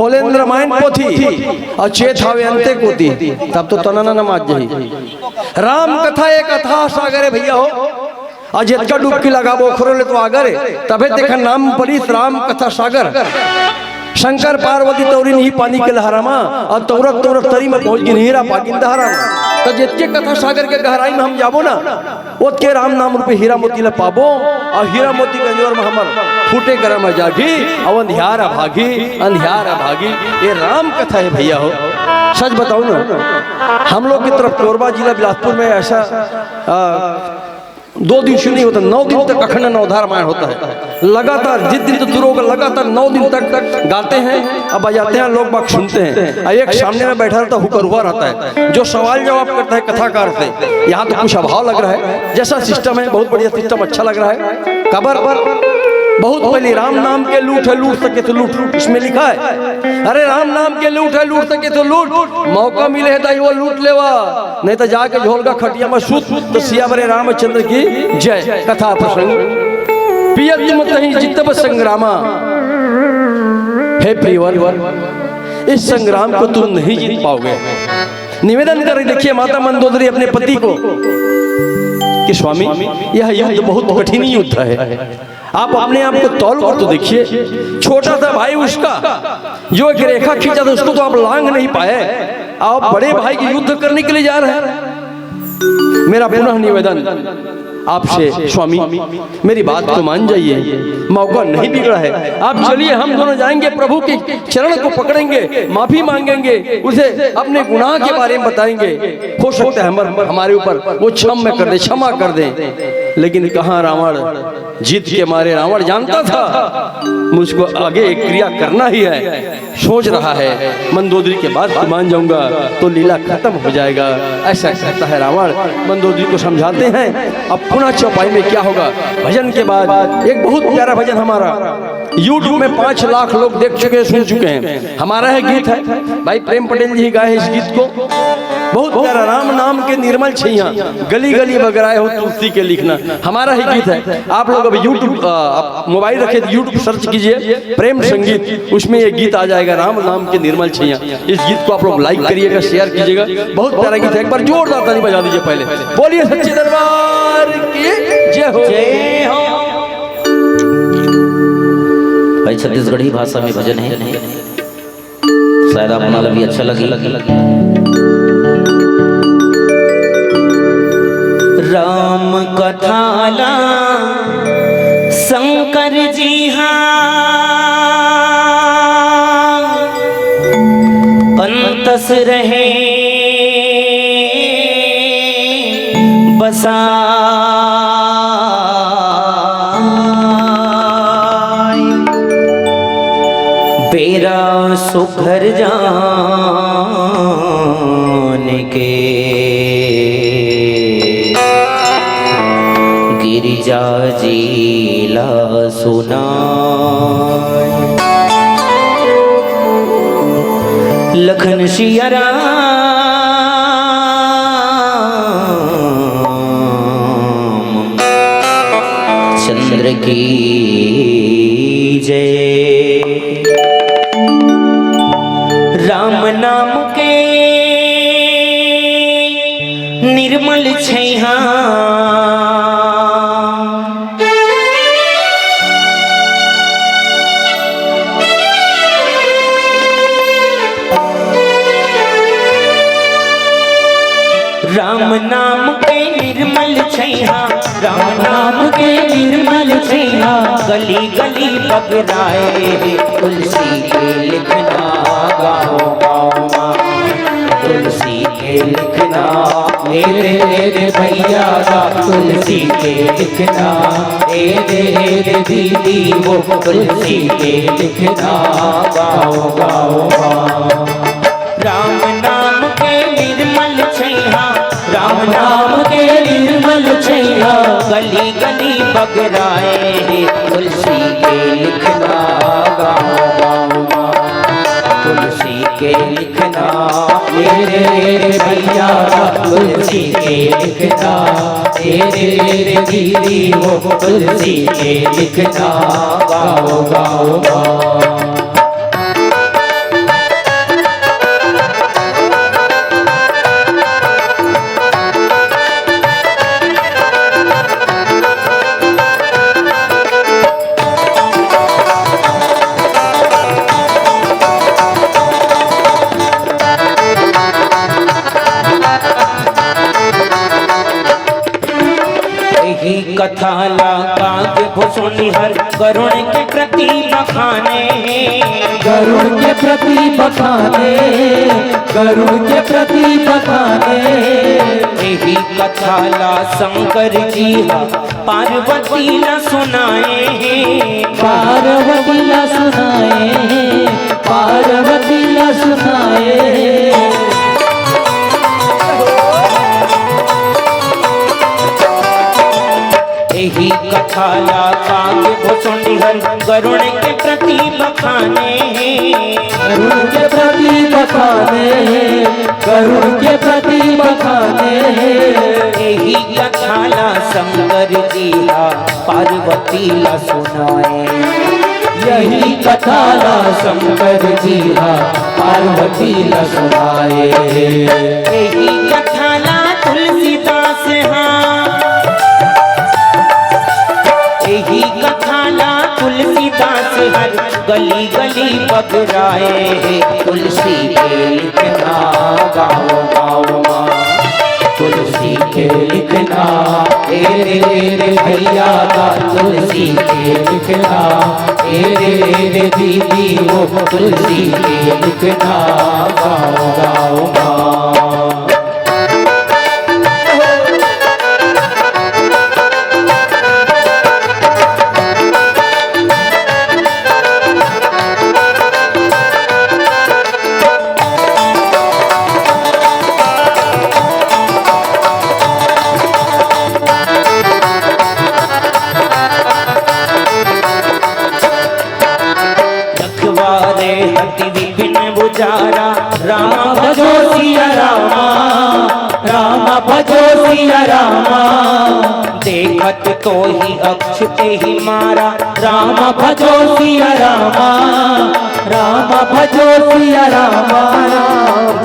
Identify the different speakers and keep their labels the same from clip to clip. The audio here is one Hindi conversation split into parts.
Speaker 1: खोलेंद्र रामायण पोथी और चेत हवे अंते कोती तब तो तनना न माज जही। राम कथा एक अथाह सागर है भैया हो, आज जितना डुबकी लगाबो खोले तो आगर है। तबे देखा नाम पड़ी राम कथा सागर। शंकर पार्वती तौरी नहीं पानी के लहरामा और तौरत तौरत तरी में पहुंच गई हीरा पाकिंदा हरामा। तो जितके कथा सागर के गहराई में हम जाबो ना ओत के राम नाम रूपे हीरा मोती ला पाबो और हीरा मोती के अंजोर में हमर फूटे करम जागी और अंधियारा भागी अंधियारा भागी। ये राम कथा है भैया हो। सच बताऊं ना हम लोग की तरफ कोरबा जिला बिलासपुर में ऐसा 2 दिन शुरू नहीं होता, 9 दिन तक अखंड नवधार रामायण होता है लगातार। जिस दिन तो शुरू होगा लगातार 9 दिन तक गाते हैं अब बजाते हैं, लोग बाग सुनते हैं। एक सामने में बैठा रहता हुकर हुआ रहता है जो सवाल जवाब करता है कथाकार से। यहाँ तो कुछ अभाव लग रहा है, जैसा सिस्टम है बहुत बढ़िया सिस्टम, अच्छा लग रहा है। खबर बहुत पहले राम नाम के लूट है लूट सके तो लूट, इसमें लिखा है। अरे राम नाम के लूट है लूट सके तो लूट, मौका मिले है तो वो लूट लेवा, नहीं तो जाके झोल का खटिया में सूत। तो सियावरे रामचंद्र की जय। कथा प्रसंग पिया तुम तहीं जितब संग्रामा। हे प्रियवर इस संग्राम को तुम नहीं जीत पाओगे। निवेदन कर देखिए माता मंदोदरी अपने पति को कि स्वामी यह युद्ध बहुत कठिन युद्ध है, आप अपने आप को तौल कर तो देखिए। छोटा सा भाई उसका जो एक रेखा खींचा था उसको तो आप लांग नहीं पाए, आप बड़े भाई की युद्ध करने के लिए जा रहे हैं। मेरा पुनः निवेदन आपसे स्वामी मेरी बात को मान जाइए, मौका नहीं बिगड़ा है। आप चलिए हम दोनों जाएंगे प्रभु के चरण को पकड़ेंगे, माफी मांगेंगे, उसे अपने गुनाह के बारे में बताएंगे। हो सकता है हमारे ऊपर वो क्षमा कर दे। लेकिन कहाँ रावण जीत के मारे रावण जानता था मुझको आगे एक क्रिया करना ही है, सोच रहा है मंदोदरी के बाद मान जाऊंगा तो लीला खत्म हो जाएगा। ऐसा कहता है रावण। मंदोदरी को समझाते हैं। अब पुनः चौपाई में क्या होगा। भजन के बाद एक बहुत प्यारा भजन हमारा YouTube में 5 लाख लोग देख चुके हैं, सुन चुके हैं। हमारा है गीत है भाई प्रेम पटेल जी गाए इस गीत को, बहुत प्यारा। राम नाम के निर्मल छैया गली गली बगराए हो तुलसी के लिखना, हमारा ही गीत है। आप लोग अभी YouTube मोबाइल रखे YouTube सर्च कीजिए प्रेम संगीत, उसमें ये गीत आ जाएगा राम नाम के निर्मल छैया। इस गीत को आप लोग लाइक करिएगा, शेयर कीजिएगा, बहुत प्यारा गीत है। एक बार जोरदार ताली बजा दीजिए पहले। बोलिए सच्चे दरबार की जय हो। जय हो।
Speaker 2: भाई छत्तीसगढ़ी भाषा में भजन है, शायद आपको भी अच्छा लगे। राम कथाला शंकर जी अंतस रहे बसा बेरा सुघर जान के गिरिजा जीला सुना। लखन सिया राम चंद्र की जय। राम नाम के निर्मल छैया राम नाम के निर्मल छैया, राम नाम के निर्मल छैया गली गली बगराए तुलसी के लिखना गाओ गाओ। तुलसी के लिखना मेरे भैया का, तुलसी के लिखना मेरे दीदी वो, तुलसी के लिखना गाओ गाओ गाओ। राम नाम के निर्मल छैया, राम नाम के निर्मल छैया गली गली बगराए तुलसी के लिखना गाओ गाओ। तुलसी के लिखना मेरे भैया, तुलसी के लिखना मेरे दीदी वो, तुलसी के लिखना गाओ गाओ गाओ।
Speaker 3: कथा काग भुसुंडी हर गरुण के प्रति बखाने,
Speaker 4: गरुड़ के प्रति बखाने, गरुड़ के प्रति बखाने।
Speaker 3: यही कथा शंकर जी पार्वती ला सुनाए,
Speaker 4: पार्वती ला सुनाए, पार्वती ला सुनाए।
Speaker 3: यही कथा काग भुसुंडी हर गरुण के प्रति बखाने,
Speaker 4: गरुड़ के प्रति बखाने, गरुड़ के प्रति बखाने।
Speaker 3: यही कथा शंकर जी पार्वती ला सुनाए,
Speaker 4: यही कथा शंकर जी पार्वती ला सुनाए।
Speaker 3: यही कथा तुलसीदास यही कथा तुलसीदास हर गली गली बगराए,
Speaker 4: तुलसी के लिखना गाओ गाओ माँ, तुलसी के लिखना रे भैया का, तुलसी के लिखना रे दीदी वो, तुलसी के लिखना गाओ गाओ माँ।
Speaker 3: हति विपिन बुझारा, राम
Speaker 4: भजो सिया रामा, राम भजो सिया रामा।
Speaker 3: देखत तो ही अक्षते ही मारा,
Speaker 4: राम भजो सिया रामा, राम भजो सिया रामा।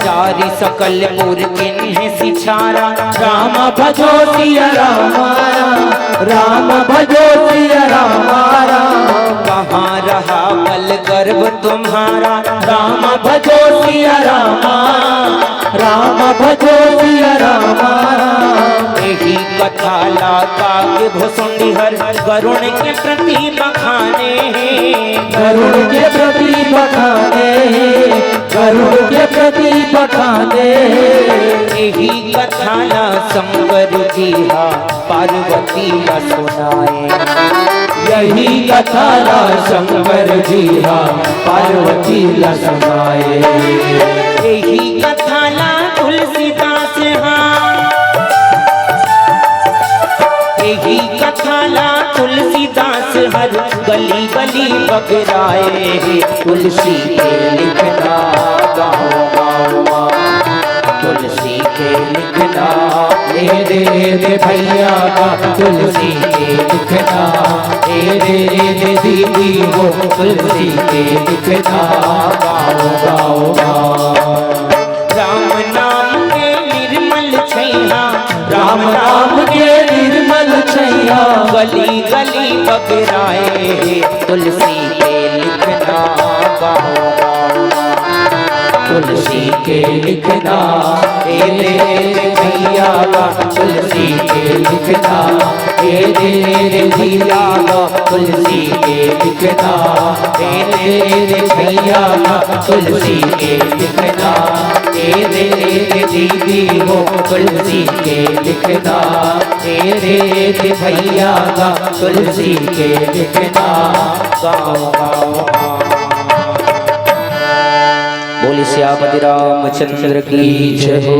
Speaker 3: जारी सकल पुर किन्ह सिछारा,
Speaker 4: राम भजो सिया रामा, राम भजो सिया रामा।
Speaker 3: कहाँ रहा बल गर्भ तुम्हारा,
Speaker 4: राम भजो सिया रामा, राम भजो सिया रामा।
Speaker 3: यही कथा काग भुसुंडी हर गरुण के प्रति बखाने,
Speaker 4: गरुड़ के प्रति बखाने, गरुड़ के प्रति बखाने।
Speaker 3: यही कथा शंकर जी पार्वती ला सुनाए,
Speaker 4: यही कथा शंकर जी पार्वती ला सुनाए।
Speaker 3: यही कथा तुलसीदास यही कथा तुलसीदास हर गली गली बगराए,
Speaker 4: तुलसी के लिखना गाओ गाओ माँ, तुलसी के लिखना रे भैया का, तुलसी के लिखना रे दीदी वो, तुलसी के लिखना गाओ गाओ गाओ।
Speaker 3: राम नाम के निर्मल छैया,
Speaker 4: राम नाम के निर्मल छैया,
Speaker 3: गली गली बगराए, तुलसी के लिखना गाओ गाओ।
Speaker 4: तुलसी के लिखना रे भैया का, तुलसी के लिखना रे भैया का, तुलसी के लिखना रे भैया का, तुलसी के लिखना रे दीदी हो, तुलसी के लिखना रे भैया का, तुलसी के लिखना गाओ गाओ।
Speaker 2: बोली श्यामति रामचंद्र की जय हो।